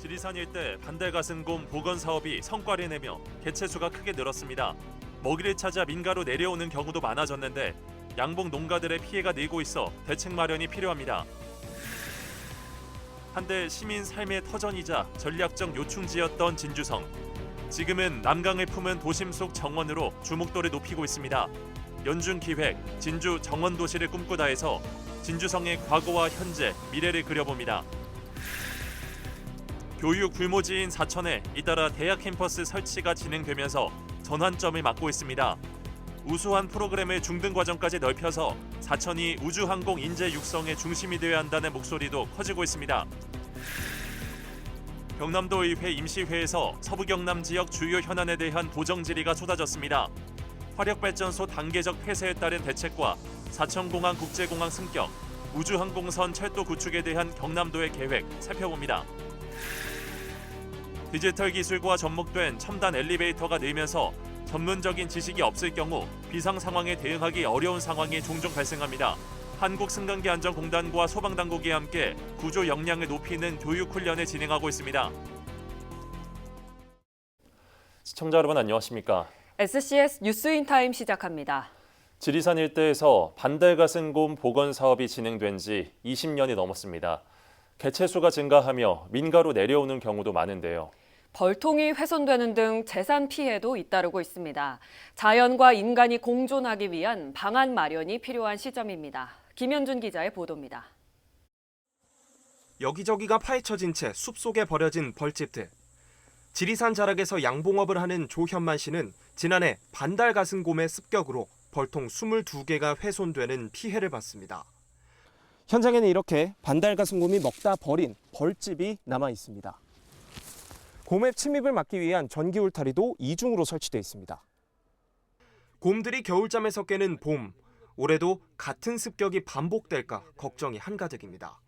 지리산 일대 반달가슴곰 복원 사업이 성과를 내며 개체수가 크게 늘었습니다. 먹이를 찾아 민가로 내려오는 경우도 많아졌는데 양봉 농가들의 피해가 늘고 있어 대책 마련이 필요합니다. 한때 시민 삶의 터전이자 전략적 요충지였던 진주성. 지금은 남강을 품은 도심 속 정원으로 주목도를 높이고 있습니다. 연중기획 진주 정원도시를 꿈꾸다 해서 진주성의 과거와 현재, 미래를 그려봅니다. 교육 불모지인 사천에 잇따라 대학 캠퍼스 설치가 진행되면서 전환점을 맞고 있습니다. 우수한 프로그램의 중등 과정까지 넓혀서 사천이 우주항공 인재 육성의 중심이 되어야 한다는 목소리도 커지고 있습니다. 경남도 의회 임시회에서 서부경남 지역 주요 현안에 대한 도정 질의가 쏟아졌습니다. 화력발전소 단계적 폐쇄에 따른 대책과 사천공항 국제공항 승격, 우주항공선 철도 구축에 대한 경남도의 계획 살펴봅니다. 디지털 기술과 접목된 첨단 엘리베이터가 늘면서 전문적인 지식이 없을 경우 비상 상황에 대응하기 어려운 상황이 종종 발생합니다. 한국승강기안전공단과 소방당국이 함께 구조 역량을 높이는 교육 훈련을 진행하고 있습니다. 시청자 여러분 안녕하십니까? SCS 뉴스인타임 시작합니다. 지리산 일대에서 반달가슴곰 복원 사업이 진행된 지 20년이 넘었습니다. 개체수가 증가하며 민가로 내려오는 경우도 많은데요. 벌통이 훼손되는 등 재산 피해도 잇따르고 있습니다. 자연과 인간이 공존하기 위한 방안 마련이 필요한 시점입니다. 김현준 기자의 보도입니다. 여기저기가 파헤쳐진 채 숲속에 버려진 벌집들. 지리산 자락에서 양봉업을 하는 조현만 씨는 지난해 반달가슴곰의 습격으로 벌통 22개가 훼손되는 피해를 봤습니다. 현장에는 이렇게 반달가슴곰이 먹다 버린 벌집이 남아 있습니다. 곰의 침입을 막기 위한 전기 울타리도 이중으로 설치되어 있습니다. 곰들이 겨울잠에서 깨는 봄, 올해도 같은 습격이 반복될까 걱정이 한가득입니다.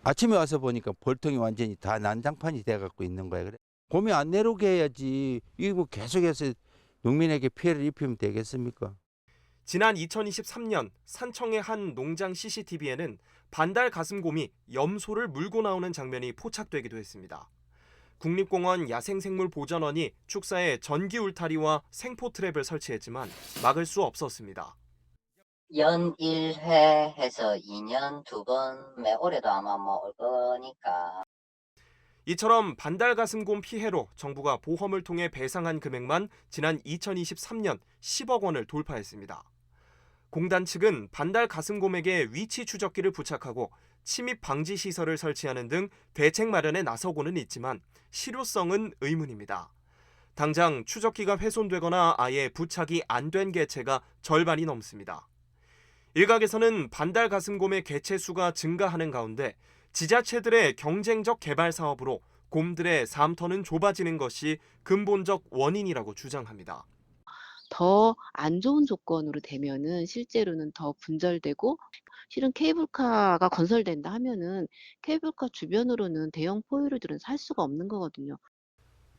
아침에 와서 보니까 벌통이 완전히 다 난장판이 돼갖고 있는 거예요. 그래. 곰이 안 내려오게 해야지. 이거 뭐 계속해서 농민에게 피해를 입히면 되겠습니까? 지난 2023년 산청의 한 농장 CCTV에는 반달가슴곰이 염소를 물고 나오는 장면이 포착되기도 했습니다. 국립공원 야생생물보전원이 축사에 전기 울타리와 생포 트랩을 설치했지만 막을 수 없었습니다. 연 1회 해서 2년 2번, 매 올해도 아마 올 거니까. 이처럼 반달가슴곰 피해로 정부가 보험을 통해 배상한 금액만 지난 2023년 10억 원을 돌파했습니다. 공단 측은 반달가슴곰에게 위치 추적기를 부착하고 침입 방지 시설을 설치하는 등 대책 마련에 나서고는 있지만 실효성은 의문입니다. 당장 추적기가 훼손되거나 아예 부착이 안 된 개체가 절반이 넘습니다. 일각에서는 반달가슴곰의 개체 수가 증가하는 가운데 지자체들의 경쟁적 개발 사업으로 곰들의 삶터는 좁아지는 것이 근본적 원인이라고 주장합니다. 더 안 좋은 조건으로 되면은 실제로는 더 분절되고, 실은 케이블카가 건설된다 하면은 케이블카 주변으로는 대형 포유류들은 살 수가 없는 거거든요.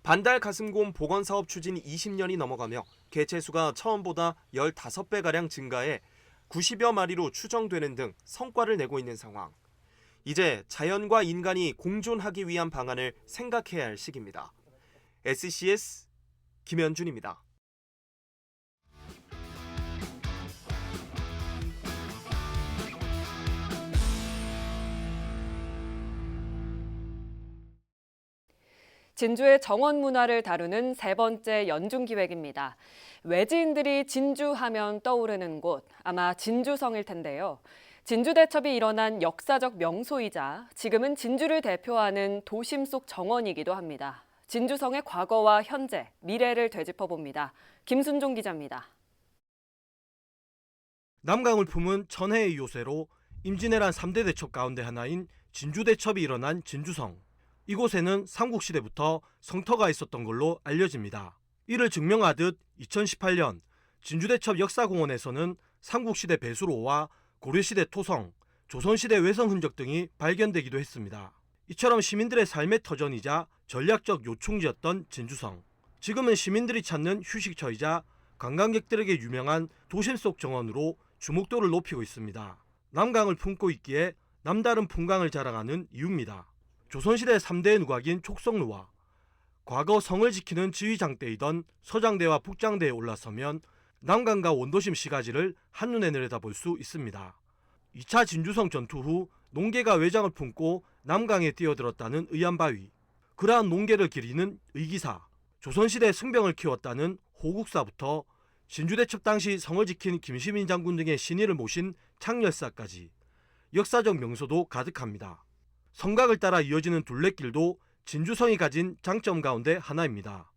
반달가슴곰 복원 사업 추진 20년이 넘어가며 개체 수가 처음보다 15배가량 증가해 90여 마리로 추정되는 등 성과를 내고 있는 상황. 이제 자연과 인간이 공존하기 위한 방안을 생각해야 할 시기입니다. SCS 김현준입니다. 진주의 정원 문화를 다루는 세 번째 연중기획입니다. 외지인들이 진주하면 떠오르는 곳, 아마 진주성일 텐데요. 진주대첩이 일어난 역사적 명소이자 지금은 진주를 대표하는 도심 속 정원이기도 합니다. 진주성의 과거와 현재, 미래를 되짚어봅니다. 김순종 기자입니다. 남강을 품은 천혜의 요새로 임진왜란 3대 대첩 가운데 하나인 진주대첩이 일어난 진주성. 이곳에는 삼국시대부터 성터가 있었던 걸로 알려집니다. 이를 증명하듯 2018년 진주대첩 역사공원에서는 삼국시대 배수로와 고려시대 토성, 조선시대 외성 흔적 등이 발견되기도 했습니다. 이처럼 시민들의 삶의 터전이자 전략적 요충지였던 진주성. 지금은 시민들이 찾는 휴식처이자 관광객들에게 유명한 도심 속 정원으로 주목도를 높이고 있습니다. 남강을 품고 있기에 남다른 풍광을 자랑하는 이유입니다. 조선시대 3대 누각인 촉성루와 과거 성을 지키는 지휘장대이던 서장대와 북장대에 올라서면 남강과 원도심 시가지를 한눈에 내려다볼 수 있습니다. 2차 진주성 전투 후 농계가 외장을 품고 남강에 뛰어들었다는 의안바위, 그러한 농계를 기리는 의기사, 조선시대 승병을 키웠다는 호국사부터 진주대첩 당시 성을 지킨 김시민 장군 등의 신의를 모신 창열사까지 역사적 명소도 가득합니다. 성곽을 따라 이어지는 둘레길도 진주성이 가진 장점 가운데 하나입니다.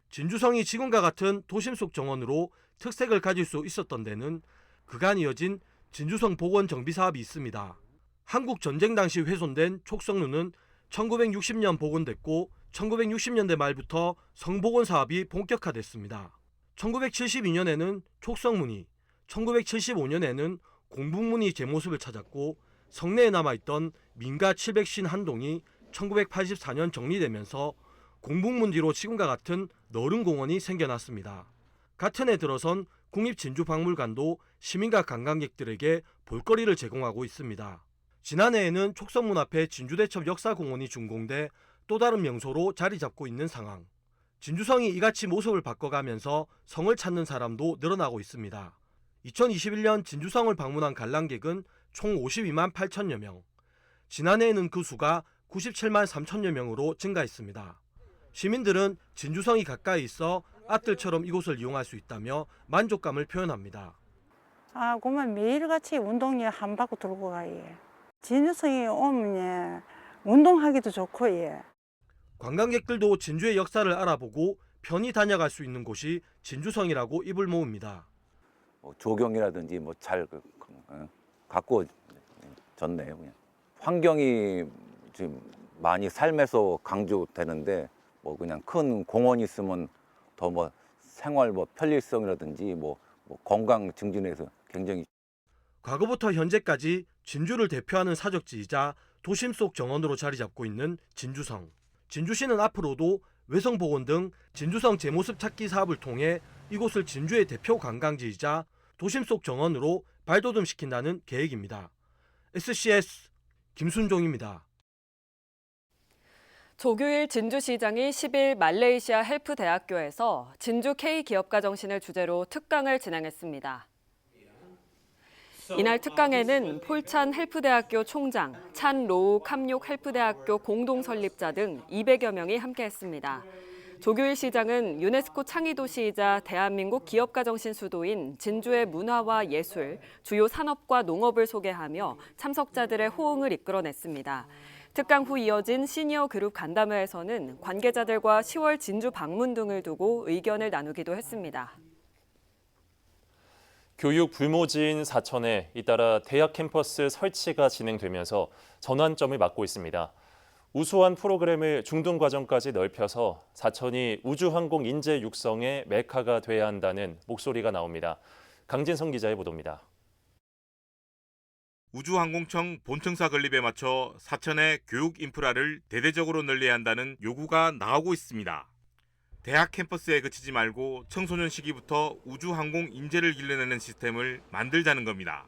진주성이 지금과 같은 도심 속 정원으로 특색을 가질 수 있었던 데는 그간 이어진 진주성 복원 정비 사업이 있습니다. 한국 전쟁 당시 훼손된 촉성루는 1960년 복원됐고 1960년대 말부터 성복원 사업이 본격화됐습니다. 1972년에는 촉성문이, 1975년에는 공북문이 제모습을 찾았고 성내에 남아있던 민가 751동이 1984년 정리되면서 공북문 뒤로 지금과 같은 너른 공원이 생겨났습니다. 같은 해 들어선 국립진주박물관도 시민과 관광객들에게 볼거리를 제공하고 있습니다. 지난해에는 촉성문 앞에 진주대첩 역사공원이 준공돼 또 다른 명소로 자리 잡고 있는 상황. 진주성이 이같이 모습을 바꿔가면서 성을 찾는 사람도 늘어나고 있습니다. 2021년 진주성을 방문한 관람객은 총 52만 8천여 명. 지난해에는 그 수가 97만 3천여 명으로 증가했습니다. 시민들은 진주성이 가까이 있어 아들처럼 이곳을 이용할 수 있다며 만족감을 표현합니다. 그러면 매일같이 운동에 한 바퀴 돌고 가요. 진주성에 오면 운동하기도 좋고 예. 관광객들도 진주의 역사를 알아보고 편히 다녀갈 수 있는 곳이 진주성이라고 입을 모읍니다. 조경이라든지 잘 갖고 졌네요. 그냥. 환경이 지금 많이 삶에서 강조되는데 그냥 큰 공원이 있으면 더 생활 편리성이라든지 건강 증진에서 굉장히. 과거부터 현재까지 진주를 대표하는 사적지이자 도심 속 정원으로 자리 잡고 있는 진주성. 진주시는 앞으로도 외성복원 등 진주성 제모습 찾기 사업을 통해 이곳을 진주의 대표 관광지이자 도심 속 정원으로 발돋움시킨다는 계획입니다. SCS 김순종입니다. 조규일 진주시장이 10일 말레이시아 헬프대학교에서 진주 K기업가 정신을 주제로 특강을 진행했습니다. 이날 특강에는 폴찬 헬프대학교 총장, 찬로우 캄욕 헬프대학교 공동 설립자 등 200여 명이 함께했습니다. 조규일 시장은 유네스코 창의도시이자 대한민국 기업가 정신 수도인 진주의 문화와 예술, 주요 산업과 농업을 소개하며 참석자들의 호응을 이끌어냈습니다. 특강 후 이어진 시니어 그룹 간담회에서는 관계자들과 10월 진주 방문 등을 두고 의견을 나누기도 했습니다. 교육 불모지인 사천에 잇따라 대학 캠퍼스 설치가 진행되면서 전환점을 맞고 있습니다. 우수한 프로그램을 중등 과정까지 넓혀서 사천이 우주항공 인재 육성의 메카가 돼야 한다는 목소리가 나옵니다. 강진성 기자의 보도입니다. 우주항공청 본청사 건립에 맞춰 사천의 교육 인프라를 대대적으로 늘려야 한다는 요구가 나오고 있습니다. 대학 캠퍼스에 그치지 말고 청소년 시기부터 우주항공 인재를 길러내는 시스템을 만들자는 겁니다.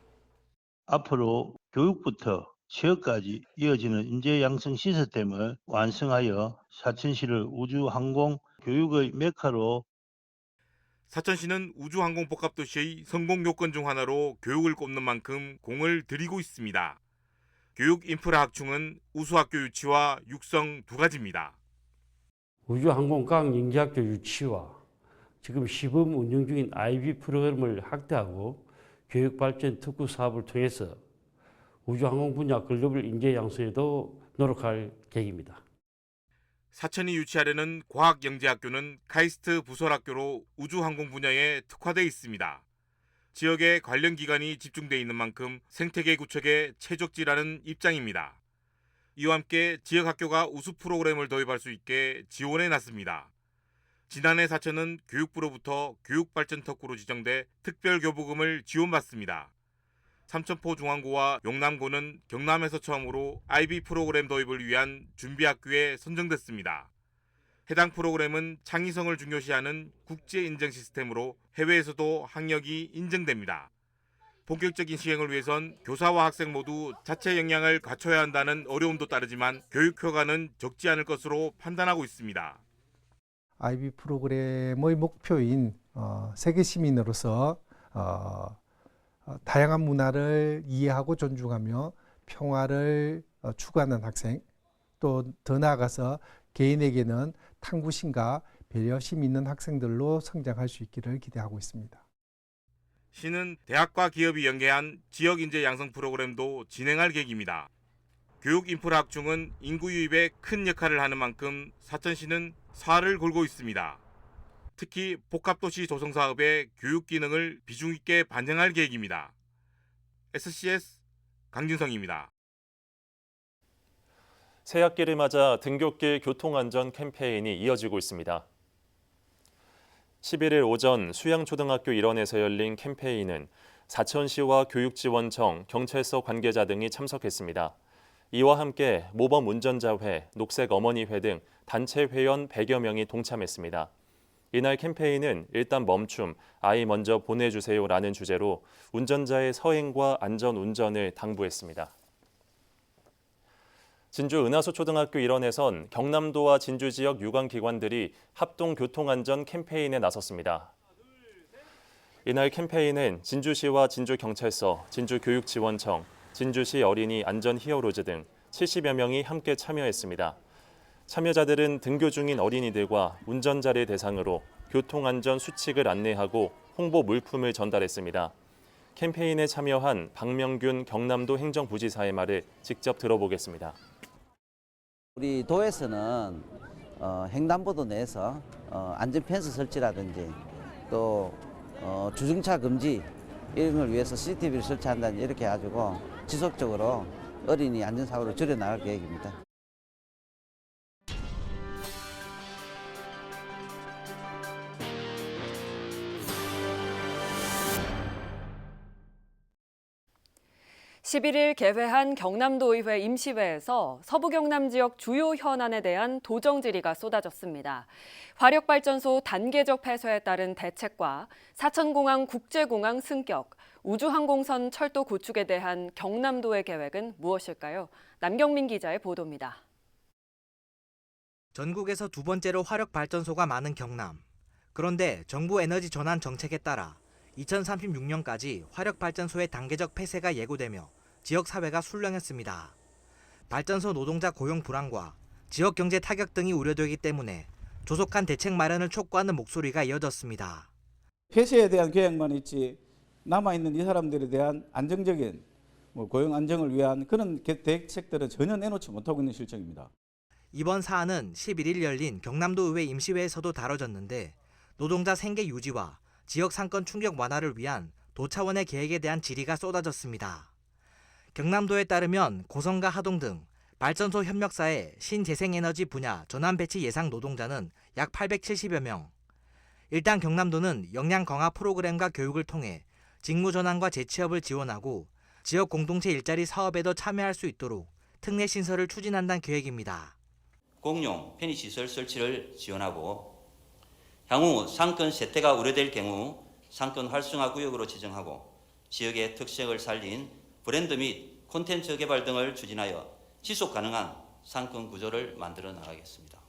앞으로 교육부터 취업까지 이어지는 인재 양성 시스템을 완성하여 사천시를 우주항공 교육의 메카로. 사천시는 우주항공 복합도시의 성공 요건 중 하나로 교육을 꼽는 만큼 공을 들이고 있습니다. 교육 인프라 확충은 우수학교 유치와 육성 두 가지입니다. 우주항공 과학영재학교 유치와 지금 시범 운영 중인 IB 프로그램을 확대하고 교육발전 특구 사업을 통해서 우주항공 분야 글로벌 인재 양성에도 노력할 계획입니다. 사천이 유치하려는 과학영재학교는 카이스트 부설학교로 우주항공 분야에 특화되어 있습니다. 지역에 관련 기관이 집중되어 있는 만큼 생태계 구축에 최적지라는 입장입니다. 이와 함께 지역학교가 우수 프로그램을 도입할 수 있게 지원해 놨습니다. 지난해 사천은 교육부로부터 교육발전 특구로 지정돼 특별교부금을 지원받습니다. 삼천포 중앙고와 용남고는 경남에서 처음으로 IB 프로그램 도입을 위한 준비학교에 선정됐습니다. 해당 프로그램은 창의성을 중요시하는 국제 인증 시스템으로 해외에서도 학력이 인정됩니다. 본격적인 시행을 위해선 교사와 학생 모두 자체 역량을 갖춰야 한다는 어려움도 따르지만 교육 효과는 적지 않을 것으로 판단하고 있습니다. IB 프로그램의 목표인 세계 시민으로서 다양한 문화를 이해하고 존중하며 평화를 추구하는 학생, 또 더 나아가서 개인에게는 탐구심과 배려심 있는 학생들로 성장할 수 있기를 기대하고 있습니다. 시는 대학과 기업이 연계한 지역 인재 양성 프로그램도 진행할 계획입니다. 교육 인프라 확충은 인구 유입에 큰 역할을 하는 만큼 사천시는 살을 골고 있습니다. 특히 복합도시 조성 사업의 교육 기능을 비중 있게 반영할 계획입니다. SCS 강진성입니다. 새학기를 맞아 등굣길 교통안전 캠페인이 이어지고 있습니다. 11일 오전 수양초등학교 일원에서 열린 캠페인은 사천시와 교육지원청, 경찰서 관계자 등이 참석했습니다. 이와 함께 모범 운전자회, 녹색 어머니회 등 단체 회원 100여 명이 동참했습니다. 이날 캠페인은 일단 멈춤, 아이 먼저 보내주세요라는 주제로 운전자의 서행과 안전 운전을 당부했습니다. 진주 은하수초등학교 일원에선 경남도와 진주 지역 유관기관들이 합동 교통안전 캠페인에 나섰습니다. 이날 캠페인은 진주시와 진주경찰서, 진주교육지원청, 진주시 어린이 안전 히어로즈 등 70여 명이 함께 참여했습니다. 참여자들은 등교 중인 어린이들과 운전자를 대상으로 교통안전 수칙을 안내하고 홍보 물품을 전달했습니다. 캠페인에 참여한 박명균 경남도 행정부지사의 말을 직접 들어보겠습니다. 우리 도에서는 횡단보도 내에서 안전 펜스 설치라든지 또 주정차 금지 이런 걸 위해서 CCTV를 설치한다든지 이렇게 해가지고 지속적으로 어린이 안전사고를 줄여나갈 계획입니다. (11일) 개회한 경남도의회 임시회에서 서부 경남 지역 주요 현안에 대한 도정 질의가 쏟아졌습니다. 화력발전소 단계적 폐쇄에 따른 대책과 사천공항 국제공항 승격, 우주항공선 철도 구축에 대한 경남도의 계획은 무엇일까요? 남경민 기자의 보도입니다. 전국에서 두 번째로 화력발전소가 많은 경남. 그런데 정부 에너지 전환 정책에 따라 2036년까지 화력발전소의 단계적 폐쇄가 예고되며 지역사회가 술렁했습니다. 발전소 노동자 고용 불안과 지역 경제 타격 등이 우려되기 때문에 조속한 대책 마련을 촉구하는 목소리가 이어졌습니다. 폐쇄에 대한 계획만 있지 남아있는 이 사람들에 대한 안정적인 고용 안정을 위한 그런 대책들은 전혀 내놓지 못하고 있는 실정입니다. 이번 사안은 11일 열린 경남도의회 임시회에서도 다뤄졌는데 노동자 생계 유지와 지역 상권 충격 완화를 위한 도 차원의 계획에 대한 질의가 쏟아졌습니다. 경남도에 따르면 고성과 하동 등 발전소 협력사의 신재생에너지 분야 전환 배치 예상 노동자는 약 870여 명. 일단 경남도는 역량 강화 프로그램과 교육을 통해 직무 전환과 재취업을 지원하고 지역 공동체 일자리 사업에도 참여할 수 있도록 특례 신설을 추진한다는 계획입니다. 공용 편의시설 설치를 지원하고 향후 상권 쇠퇴가 우려될 경우 상권 활성화 구역으로 지정하고 지역의 특색을 살린 브랜드 및 콘텐츠 개발 등을 추진하여 지속 가능한 상권 구조를 만들어 나가겠습니다.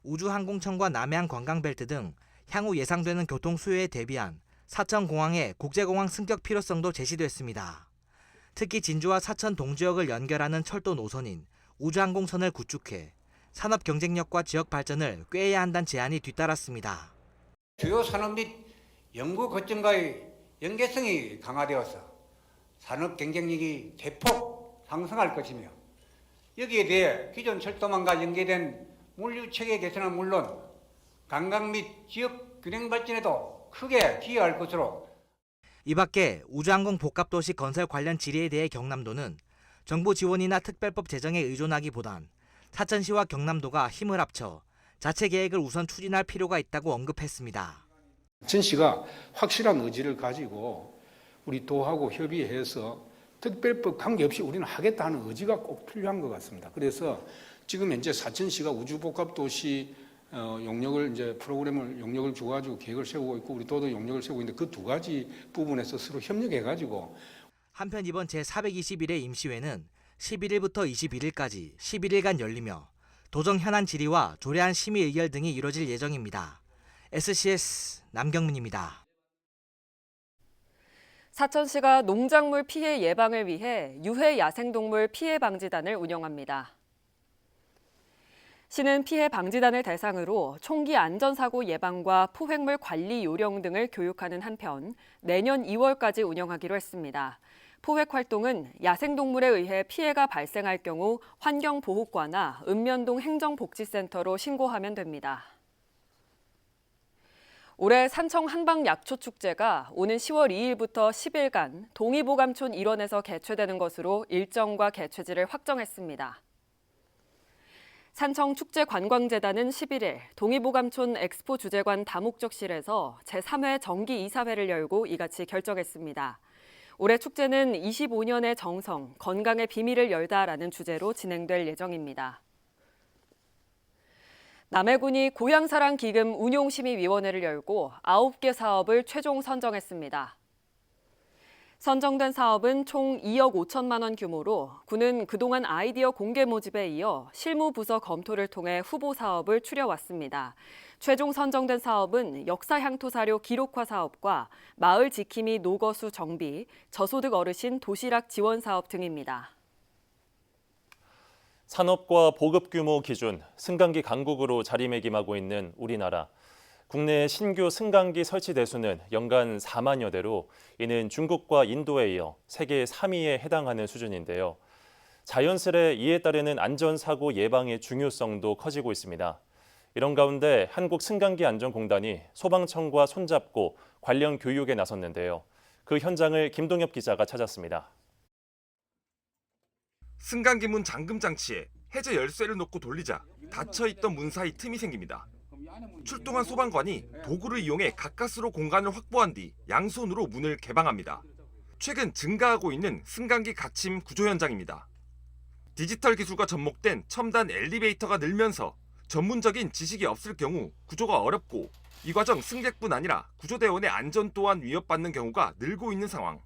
우주항공청과 남해안 관광벨트 등 향후 예상되는 교통 수요에 대비한 사천공항의 국제공항 승격 필요성도 제시됐습니다. 특히 진주와 사천 동지역을 연결하는 철도 노선인 우주항공선을 구축해 산업 경쟁력과 지역 발전을 꾀해야 한다는 제안이 뒤따랐습니다. 주요 산업 및 연구 거점과의 연계성이 강화되어서 산업 경쟁력이 대폭 상승할 것이며 여기에 대해 기존 철도망과 연계된 물류 체계 개선은 물론 관광 및 지역 균형 발전에도 크게 기여할 것으로. 이 밖에 우주항공 복합도시 건설 관련 질의에 대해 경남도는 정부 지원이나 특별법 제정에 의존하기보단 사천시와 경남도가 힘을 합쳐 자체 계획을 우선 추진할 필요가 있다고 언급했습니다. 사천시가 확실한 의지를 가지고 우리 도하고 협의해서 특별법 관계없이 우리는 하겠다는 의지가 꼭 필요한 것 같습니다. 그래서 지금 현재 사천시가 우주복합도시 용역을 이제 프로그램을 용역을 줘가지고 계획을 세우고 있고 우리 도도 용역을 세우고 있는데 그 두 가지 부분에서 서로 협력해가지고 한편 이번 제421회 임시회는 11일부터 21일까지 11일간 열리며 도정 현안 질의와 조례안 심의 의결 등이 이뤄질 예정입니다. SCS 남경민입니다. 사천시가 농작물 피해 예방을 위해 유해 야생동물 피해 방지단을 운영합니다. 시는 피해 방지단을 대상으로 총기 안전사고 예방과 포획물 관리 요령 등을 교육하는 한편 내년 2월까지 운영하기로 했습니다. 포획 활동은 야생동물에 의해 피해가 발생할 경우 환경보호과나 읍면동 행정복지센터로 신고하면 됩니다. 올해 산청 한방약초축제가 오는 10월 2일부터 10일간 동의보감촌 일원에서 개최되는 것으로 일정과 개최지를 확정했습니다. 산청축제관광재단은 11일 동의보감촌 엑스포 주재관 다목적실에서 제3회 정기이사회를 열고 이같이 결정했습니다. 올해 축제는 25년의 정성, 건강의 비밀을 열다라는 주제로 진행될 예정입니다. 남해군이 고향사랑기금 운용심의위원회를 열고 9개 사업을 최종 선정했습니다. 선정된 사업은 총 2억 5천만 원 규모로 군은 그동안 아이디어 공개 모집에 이어 실무부서 검토를 통해 후보 사업을 추려왔습니다. 최종 선정된 사업은 역사향토사료 기록화 사업과 마을 지킴이 노거수 정비, 저소득 어르신 도시락 지원 사업 등입니다. 산업과 보급 규모 기준 승강기 강국으로 자리매김하고 있는 우리나라. 국내 신규 승강기 설치 대수는 연간 4만여 대로 이는 중국과 인도에 이어 세계 3위에 해당하는 수준인데요. 자연스레 이에 따르는 안전사고 예방의 중요성도 커지고 있습니다. 이런 가운데 한국승강기안전공단이 소방청과 손잡고 관련 교육에 나섰는데요. 그 현장을 김동엽 기자가 찾았습니다. 승강기 문 잠금 장치에 해제 열쇠를 놓고 돌리자 닫혀있던 문 사이 틈이 생깁니다. 출동한 소방관이 도구를 이용해 가까스로 공간을 확보한 뒤 양손으로 문을 개방합니다. 최근 증가하고 있는 승강기 갇힘 구조 현장입니다. 디지털 기술과 접목된 첨단 엘리베이터가 늘면서 전문적인 지식이 없을 경우 구조가 어렵고 이 과정 승객뿐 아니라 구조대원의 안전 또한 위협받는 경우가 늘고 있는 상황.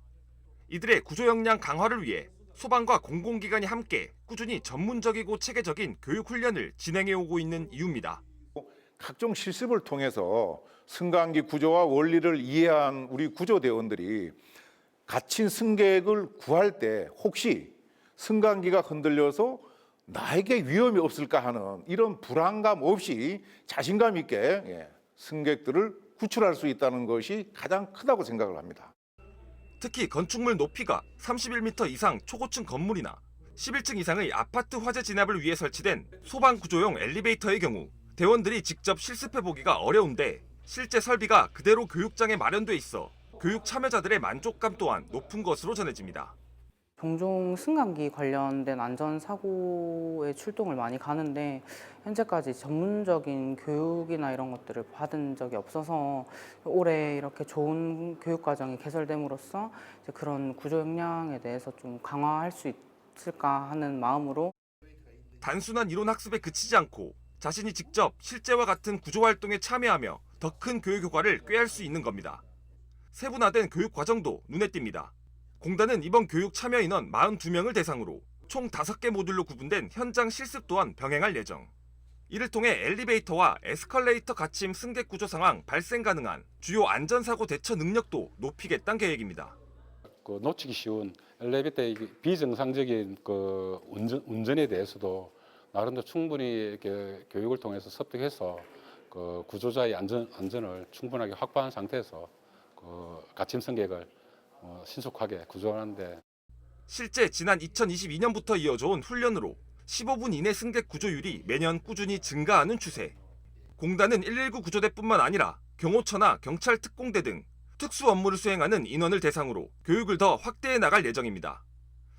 이들의 구조 역량 강화를 위해 소방과 공공기관이 함께 꾸준히 전문적이고 체계적인 교육 훈련을 진행해오고 있는 이유입니다. 각종 실습을 통해서 승강기 구조와 원리를 이해한 우리 구조대원들이 갇힌 승객을 구할 때 혹시 승강기가 흔들려서 나에게 위험이 없을까 하는 이런 불안감 없이 자신감 있게 승객들을 구출할 수 있다는 것이 가장 크다고 생각을 합니다. 특히 건축물 높이가 31m 이상 초고층 건물이나 11층 이상의 아파트 화재 진압을 위해 설치된 소방구조용 엘리베이터의 경우 대원들이 직접 실습해보기가 어려운데 실제 설비가 그대로 교육장에 마련돼 있어 교육 참여자들의 만족감 또한 높은 것으로 전해집니다. 종종 승강기 관련된 안전사고에 출동을 많이 가는데 현재까지 전문적인 교육이나 이런 것들을 받은 적이 없어서 올해 이렇게 좋은 교육과정이 개설됨으로써 이제 그런 구조 역량에 대해서 좀 강화할 수 있을까 하는 마음으로 단순한 이론 학습에 그치지 않고 자신이 직접 실제와 같은 구조활동에 참여하며 더 큰 교육 효과를 꾀할 수 있는 겁니다. 세분화된 교육 과정도 눈에 띕니다. 공단은 이번 교육 참여 인원 42명을 대상으로 총 5개 모듈로 구분된 현장 실습 또한 병행할 예정. 이를 통해 엘리베이터와 에스컬레이터 갇힘 승객 구조 상황 발생 가능한 주요 안전사고 대처 능력도 높이겠다는 계획입니다. 놓치기 쉬운 엘리베이터의 비정상적인 운전에 대해서도 나름대로 충분히 이렇게 교육을 통해서 습득해서 구조자의 안전을 충분하게 확보한 상태에서 갇힘 승객을 신속하게 구조하는데 실제 지난 2022년부터 이어져온 훈련으로 15분 이내 승객 구조율이 매년 꾸준히 증가하는 추세. 공단은 119 구조대뿐만 아니라 경호처나 경찰 특공대 등 특수 업무를 수행하는 인원을 대상으로 교육을 더 확대해 나갈 예정입니다.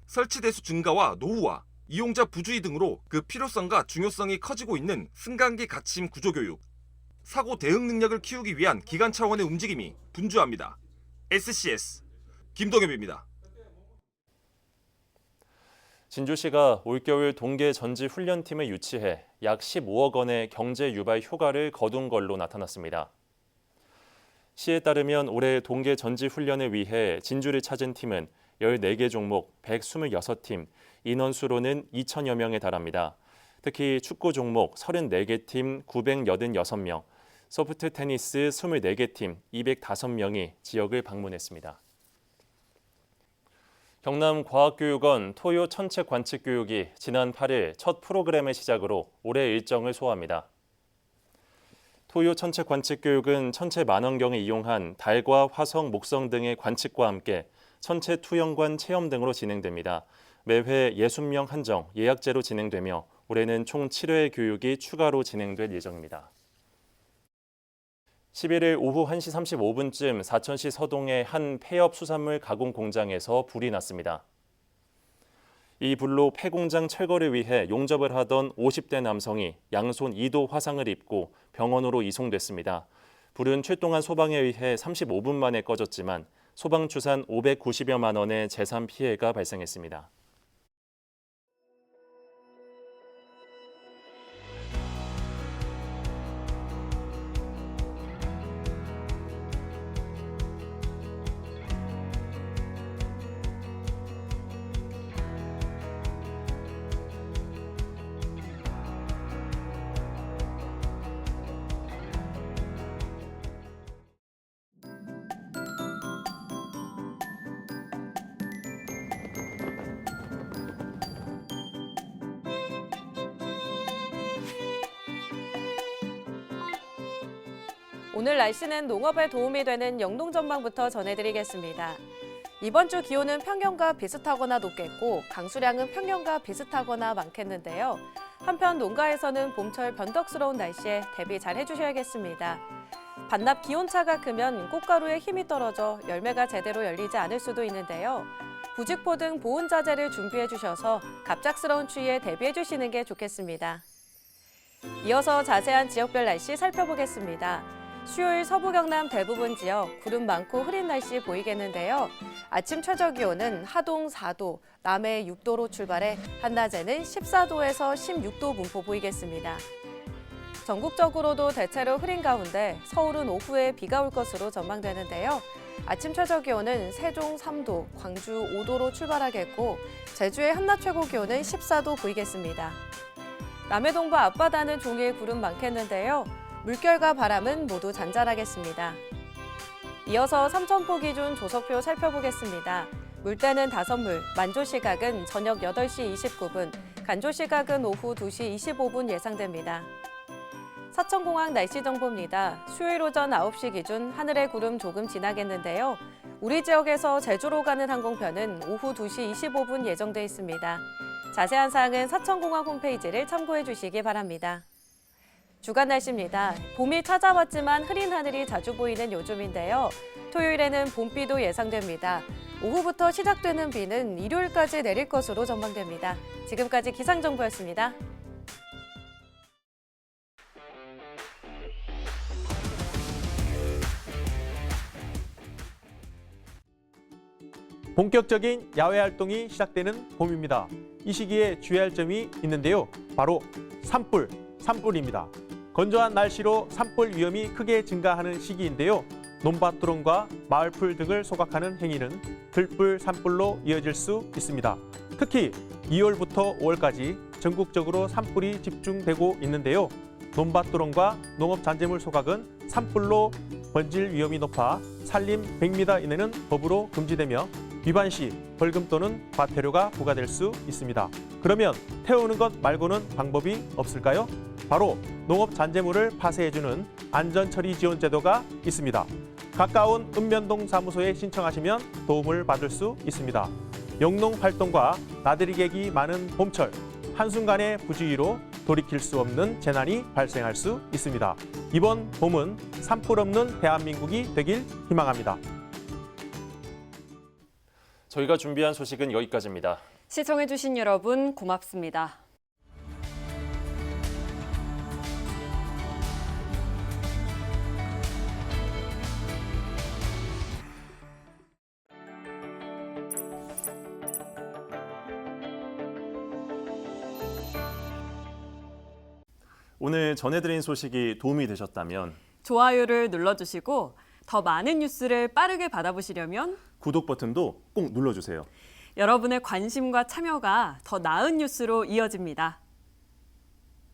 설치 대수 증가와 노후화, 이용자 부주의 등으로 그 필요성과 중요성이 커지고 있는 승강기 갇힘 구조교육. 사고 대응 능력을 키우기 위한 기관 차원의 움직임이 분주합니다. SCS 김동엽입니다. 진주시가 올겨울 동계 전지 훈련팀을 유치해 약 15억 원의 경제 유발 효과를 거둔 걸로 나타났습니다. 시에 따르면 올해 동계 전지 훈련을 위해 진주를 찾은 팀은 14개 종목 126팀, 인원수로는 2천여 명에 달합니다. 특히 축구 종목 34개 팀 986명, 소프트 테니스 24개 팀 205명이 지역을 방문했습니다. 경남과학교육원 토요 천체 관측 교육이 지난 8일 첫 프로그램의 시작으로 올해 일정을 소화합니다. 토요 천체 관측 교육은 천체 만원경을 이용한 달과 화성, 목성 등의 관측과 함께 천체 투영관 체험 등으로 진행됩니다. 매회 60명 한정, 예약제로 진행되며 올해는 총 7회의 교육이 추가로 진행될 예정입니다. 11일 오후 1시 35분쯤 사천시 서동의 한 폐업 수산물 가공 공장에서 불이 났습니다. 이 불로 폐공장 철거를 위해 용접을 하던 50대 남성이 양손 2도 화상을 입고 병원으로 이송됐습니다. 불은 출동한 소방에 의해 35분 만에 꺼졌지만 소방 추산 590여만 원의 재산 피해가 발생했습니다. 오늘 날씨는 농업에 도움이 되는 영동 전망부터 전해드리겠습니다. 이번 주 기온은 평년과 비슷하거나 높겠고 강수량은 평년과 비슷하거나 많겠는데요. 한편 농가에서는 봄철 변덕스러운 날씨에 대비 잘 해주셔야겠습니다. 반납 기온차가 크면 꽃가루에 힘이 떨어져 열매가 제대로 열리지 않을 수도 있는데요. 부직포 등 보온 자재를 준비해 주셔서 갑작스러운 추위에 대비해 주시는 게 좋겠습니다. 이어서 자세한 지역별 날씨 살펴보겠습니다. 수요일 서부 경남 대부분 지역 구름 많고 흐린 날씨 보이겠는데요. 아침 최저 기온은 하동 4도, 남해 6도로 출발해 한낮에는 14도에서 16도 분포 보이겠습니다. 전국적으로도 대체로 흐린 가운데 서울은 오후에 비가 올 것으로 전망되는데요. 아침 최저 기온은 세종 3도, 광주 5도로 출발하겠고 제주의 한낮 최고 기온은 14도 보이겠습니다. 남해동부 앞바다는 종일 구름 많겠는데요. 물결과 바람은 모두 잔잔하겠습니다. 이어서 삼천포 기준 조석표 살펴보겠습니다. 물때는 5물, 만조 시각은 저녁 8시 29분, 간조 시각은 오후 2시 25분 예상됩니다. 사천공항 날씨 정보입니다. 수요일 오전 9시 기준 하늘에 구름 조금 지나겠는데요. 우리 지역에서 제주로 가는 항공편은 오후 2시 25분 예정돼 있습니다. 자세한 사항은 사천공항 홈페이지를 참고해 주시기 바랍니다. 주간 날씨입니다. 봄이 찾아왔지만 흐린 하늘이 자주 보이는 요즘인데요. 토요일에는 봄비도 예상됩니다. 오후부터 시작되는 비는 일요일까지 내릴 것으로 전망됩니다. 지금까지 기상정보였습니다. 본격적인 야외 활동이 시작되는 봄입니다. 이 시기에 주의할 점이 있는데요. 바로 산불입니다. 건조한 날씨로 산불 위험이 크게 증가하는 시기인데요. 논밭두렁과 마을풀 등을 소각하는 행위는 들불, 산불로 이어질 수 있습니다. 특히 2월부터 5월까지 전국적으로 산불이 집중되고 있는데요. 논밭두렁과 농업잔재물 소각은 산불로 번질 위험이 높아 산림 100m 이내는 법으로 금지되며 위반 시 벌금 또는 과태료가 부과될 수 있습니다. 그러면 태우는 것 말고는 방법이 없을까요? 바로 농업잔재물을 파쇄해주는 안전처리지원제도가 있습니다. 가까운 읍면동 사무소에 신청하시면 도움을 받을 수 있습니다. 영농 활동과 나들이 객이 많은 봄철, 한순간의 부주의로 돌이킬 수 없는 재난이 발생할 수 있습니다. 이번 봄은 산불 없는 대한민국이 되길 희망합니다. 저희가 준비한 소식은 여기까지입니다. 시청해주신 여러분 고맙습니다. 오늘 전해드린 소식이 도움이 되셨다면 좋아요를 눌러주시고 더 많은 뉴스를 빠르게 받아보시려면 구독 버튼도 꼭 눌러주세요. 여러분의 관심과 참여가 더 나은 뉴스로 이어집니다.